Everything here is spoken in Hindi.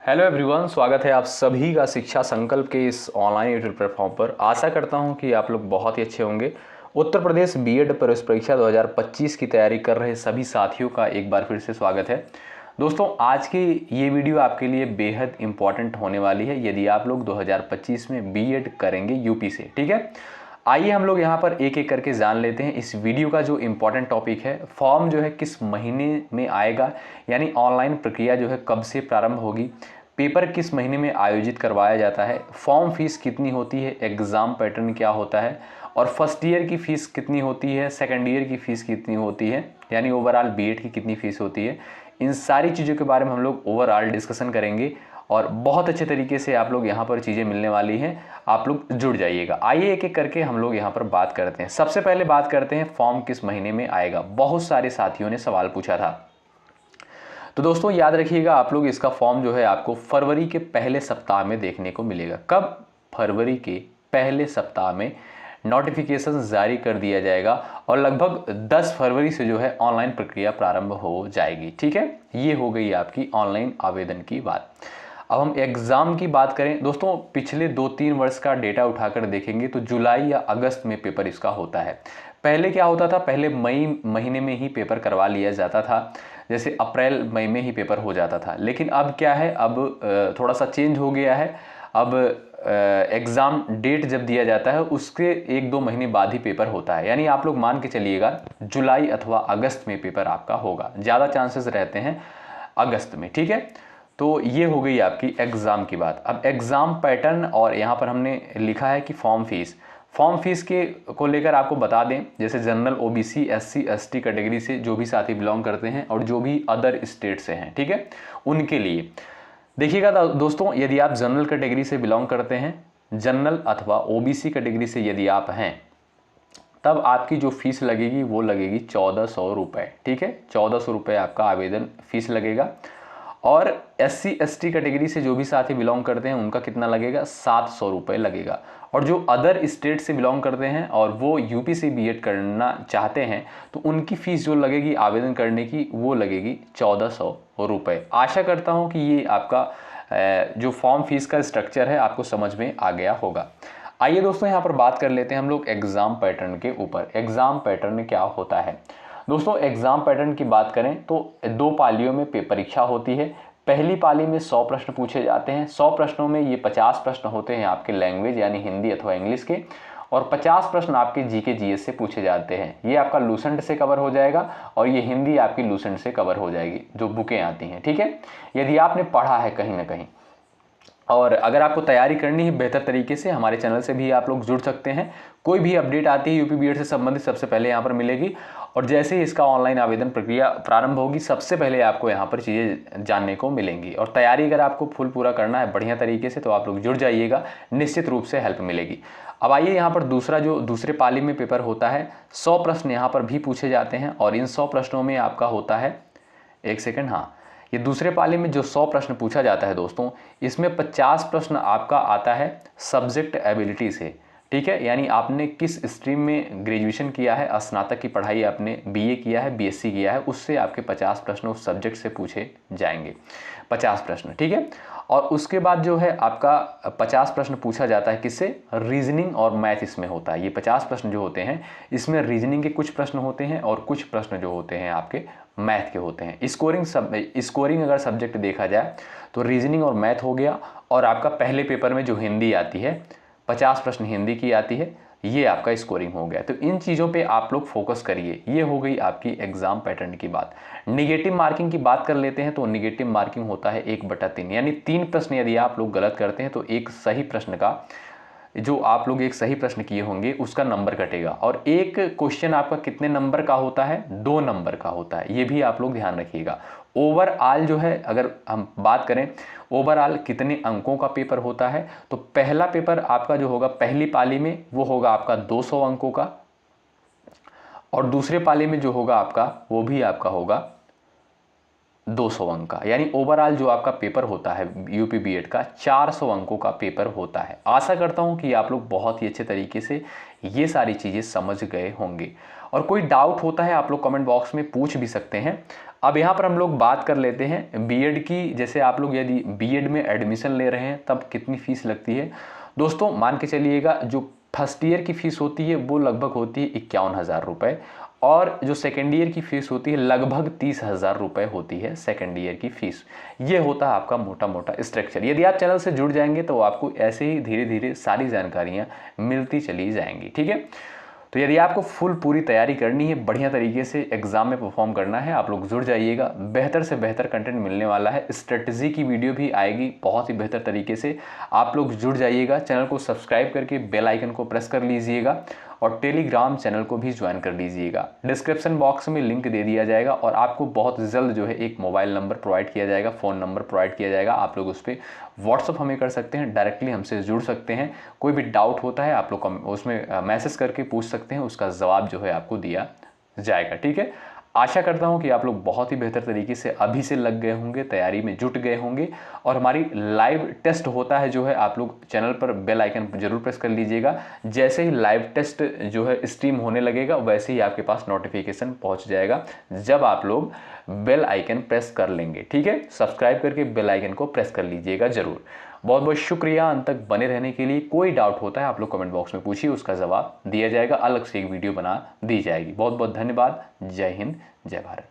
हेलो एवरीवन, स्वागत है आप सभी का शिक्षा संकल्प के इस ऑनलाइन यूट्यूब प्लेटफॉर्म पर। आशा करता हूं कि आप लोग बहुत ही अच्छे होंगे। उत्तर प्रदेश बीएड प्रवेश परीक्षा 2025 की तैयारी कर रहे सभी साथियों का एक बार फिर से स्वागत है। दोस्तों, आज की ये वीडियो आपके लिए बेहद इंपॉर्टेंट होने वाली है यदि आप लोग 2025 में बीएड करेंगे यूपी से। ठीक है, आइए हम लोग यहाँ पर एक एक करके जान लेते हैं। इस वीडियो का जो इम्पोर्टेंट टॉपिक है, फॉर्म जो है किस महीने में आएगा, यानी ऑनलाइन प्रक्रिया जो है कब से प्रारंभ होगी, पेपर किस महीने में आयोजित करवाया जाता है, फॉर्म फीस कितनी होती है, एग्ज़ाम पैटर्न क्या होता है, और फर्स्ट ईयर की फ़ीस कितनी होती है, सेकेंड ईयर की फ़ीस कितनी होती है, यानी ओवरऑल बीएड की कितनी फ़ीस होती है। इन सारी चीज़ों के बारे में हम लोग ओवरऑल डिस्कशन करेंगे और बहुत अच्छे तरीके से आप लोग यहाँ पर चीज़ें मिलने वाली हैं। आप लोग जुड़ जाइएगा। आइए एक एक करके हम लोग यहाँ पर बात करते हैं। सबसे पहले बात करते हैं फॉर्म किस महीने में आएगा। बहुत सारे साथियों ने सवाल पूछा था, तो दोस्तों याद रखिएगा, आप लोग इसका फॉर्म जो है आपको फरवरी के पहले सप्ताह में देखने को मिलेगा। कब? फरवरी के पहले सप्ताह में नोटिफिकेशन जारी कर दिया जाएगा और लगभग 10 फरवरी से जो है ऑनलाइन प्रक्रिया प्रारंभ हो जाएगी। ठीक है, ये हो गई आपकी ऑनलाइन आवेदन की बात। अब हम एग्ज़ाम की बात करें दोस्तों, पिछले 2-3 वर्ष का डेटा उठाकर देखेंगे तो जुलाई या अगस्त में पेपर इसका होता है। पहले क्या होता था, पहले मई महीने में ही पेपर करवा लिया जाता था, जैसे अप्रैल मई में ही पेपर हो जाता था। लेकिन अब क्या है, अब थोड़ा सा चेंज हो गया है। अब एग्ज़ाम डेट जब दिया जाता है उसके 1-2 महीने बाद ही पेपर होता है, यानी आप लोग मान के चलिएगा जुलाई अथवा अगस्त में पेपर आपका होगा। ज़्यादा चांसेस रहते हैं अगस्त में। ठीक है, तो ये हो गई आपकी एग्ज़ाम की बात। अब एग्ज़ाम पैटर्न, और यहाँ पर हमने लिखा है कि फॉर्म फीस के को लेकर आपको बता दें, जैसे general, OBC, SC, ST category से जो भी साथी बिलोंग करते हैं और जो भी अदर स्टेट से हैं, ठीक है, उनके लिए देखिएगा दोस्तों, यदि आप जनरल कैटेगरी से बिलोंग करते हैं, जनरल अथवा ओबीसी कैटेगरी से यदि आप हैं, तब आपकी जो फीस लगेगी वो लगेगी 1400 रुपये। ठीक है, 1400 रुपये आपका आवेदन फीस लगेगा। और एससी एसटी कैटेगरी से जो भी साथी बिलोंग करते हैं उनका कितना लगेगा, 700 रुपये लगेगा। और जो अदर स्टेट से बिलोंग करते हैं और वो यूपी से बीएड करना चाहते हैं तो उनकी फ़ीस जो लगेगी आवेदन करने की वो लगेगी 1400 रुपये। आशा करता हूँ कि ये आपका जो फॉर्म फीस का स्ट्रक्चर है आपको समझ में आ गया होगा। आइए दोस्तों, यहाँ पर बात कर लेते हैं हम लोग एग्ज़ाम पैटर्न के ऊपर। एग्ज़ाम पैटर्न क्या होता है दोस्तों? एग्ज़ाम पैटर्न की बात करें तो 2 पालियों में परीक्षा होती है। पहली पाली में 100 प्रश्न पूछे जाते हैं। 100 प्रश्नों में ये 50 प्रश्न होते हैं आपके लैंग्वेज यानी हिंदी अथवा इंग्लिश के, और 50 प्रश्न आपके जीके जीएस से पूछे जाते हैं। ये आपका लूसेंट से कवर हो जाएगा और ये हिंदी आपकी लूसेंट से कवर हो जाएगी, जो बुकें आती हैं। ठीक है, यदि आपने पढ़ा है कहीं ना कहीं, और अगर आपको तैयारी करनी है बेहतर तरीके से, हमारे चैनल से भी आप लोग जुड़ सकते हैं। कोई भी अपडेट आती है यूपी बीएड से संबंधित सबसे पहले यहाँ पर मिलेगी, और जैसे ही इसका ऑनलाइन आवेदन प्रक्रिया प्रारंभ होगी सबसे पहले आपको यहाँ पर चीज़ें जानने को मिलेंगी। और तैयारी अगर आपको फुल पूरा करना है बढ़िया तरीके से तो आप लोग जुड़ जाइएगा, निश्चित रूप से हेल्प मिलेगी। अब आइए यहाँ पर दूसरे पाली में पेपर होता है। 100 प्रश्न यहाँ पर भी पूछे जाते हैं और इन 100 प्रश्नों में आपका होता है, एक सेकेंड, हाँ, ये दूसरे पाली में जो 100 प्रश्न पूछा जाता है दोस्तों, इसमें 50 प्रश्न आपका आता है सब्जेक्ट एबिलिटी से। ठीक है, यानी आपने किस स्ट्रीम में ग्रेजुएशन किया है, स्नातक की पढ़ाई आपने बीए किया है, बीएससी किया है, उससे आपके 50 प्रश्न उस सब्जेक्ट से पूछे जाएंगे, 50 प्रश्न। ठीक है, और उसके बाद जो है आपका 50 प्रश्न पूछा जाता है किससे, रीजनिंग और मैथ इसमें होता है। ये 50 प्रश्न जो होते हैं इसमें रीजनिंग के कुछ प्रश्न होते हैं और कुछ प्रश्न जो होते हैं आपके मैथ के होते हैं। स्कोरिंग अगर सब्जेक्ट देखा जाए तो रीजनिंग और मैथ हो गया, और आपका पहले पेपर में जो हिंदी आती है, 50 प्रश्न हिंदी की आती है, ये आपका स्कोरिंग हो गया। तो इन चीज़ों पे आप लोग फोकस करिए। ये हो गई आपकी एग्जाम पैटर्न की बात। निगेटिव मार्किंग की बात कर लेते हैं तो निगेटिव मार्किंग होता है 1/3, यानी 3 प्रश्न यदि आप लोग गलत करते हैं तो एक सही प्रश्न का, जो आप लोग एक सही प्रश्न किए होंगे उसका नंबर कटेगा। और एक क्वेश्चन आपका कितने नंबर का होता है, 2 नंबर का होता है, ये भी आप लोग ध्यान रखिएगा। ओवरऑल जो है, अगर हम बात करें ओवरऑल कितने अंकों का पेपर होता है, तो पहला पेपर आपका जो होगा पहली पाली में वो होगा आपका 200 अंकों का, और दूसरे पाली में जो होगा आपका वो भी आपका होगा 200 अंक का, यानी ओवरऑल जो आपका पेपर होता है यूपी बीएड का 400 अंकों का पेपर होता है। आशा करता हूं कि आप लोग बहुत ही अच्छे तरीके से ये सारी चीज़ें समझ गए होंगे। और कोई डाउट होता है आप लोग कमेंट बॉक्स में पूछ भी सकते हैं। अब यहाँ पर हम लोग बात कर लेते हैं बीएड की। जैसे आप लोग यदि बीएड में एडमिशन ले रहे हैं तब कितनी फीस लगती है। दोस्तों मान के चलिएगा जो फर्स्ट ईयर की फ़ीस होती है वो लगभग होती है 51,000 रुपये, और जो सेकेंड ईयर की फ़ीस होती है लगभग 30,000 रुपये होती है सेकेंड ईयर की फ़ीस। ये होता है आपका मोटा मोटा स्ट्रक्चर। यदि आप चैनल से जुड़ जाएंगे तो आपको ऐसे ही धीरे धीरे सारी जानकारियाँ मिलती चली जाएंगी, ठीक है। तो यदि आपको फुल पूरी तैयारी करनी है, बढ़िया तरीके से एग्जाम में परफॉर्म करना है, आप लोग जुड़ जाइएगा। बेहतर से बेहतर कंटेंट मिलने वाला है, स्ट्रेटजी की वीडियो भी आएगी बहुत ही बेहतर तरीके से। आप लोग जुड़ जाइएगा, चैनल को सब्सक्राइब करके बेल आइकन को प्रेस कर लीजिएगा और टेलीग्राम चैनल को भी ज्वाइन कर लीजिएगा। डिस्क्रिप्शन बॉक्स में लिंक दे दिया जाएगा और आपको बहुत जल्द जो है एक मोबाइल नंबर प्रोवाइड किया जाएगा, फ़ोन नंबर प्रोवाइड किया जाएगा। आप लोग उस पर व्हाट्सअप हमें कर सकते हैं, डायरेक्टली हमसे जुड़ सकते हैं। कोई भी डाउट होता है आप लोग उसमें मैसेज करके पूछ सकते हैं, उसका जवाब जो है आपको दिया जाएगा, ठीक है। आशा करता हूं कि आप लोग बहुत ही बेहतर तरीके से अभी से लग गए होंगे, तैयारी में जुट गए होंगे। और हमारी लाइव टेस्ट होता है जो है, आप लोग चैनल पर बेल आइकन जरूर प्रेस कर लीजिएगा। जैसे ही लाइव टेस्ट जो है स्ट्रीम होने लगेगा वैसे ही आपके पास नोटिफिकेशन पहुंच जाएगा जब आप लोग बेल आइकन प्रेस कर लेंगे, ठीक है। सब्सक्राइब करके बेल आइकन को प्रेस कर लीजिएगा जरूर। बहुत बहुत शुक्रिया अंत तक बने रहने के लिए। कोई डाउट होता है आप लोग कमेंट बॉक्स में पूछिए, उसका जवाब दिया जाएगा, अलग से एक वीडियो बना दी जाएगी। बहुत बहुत धन्यवाद। जय हिंद, जय भारत।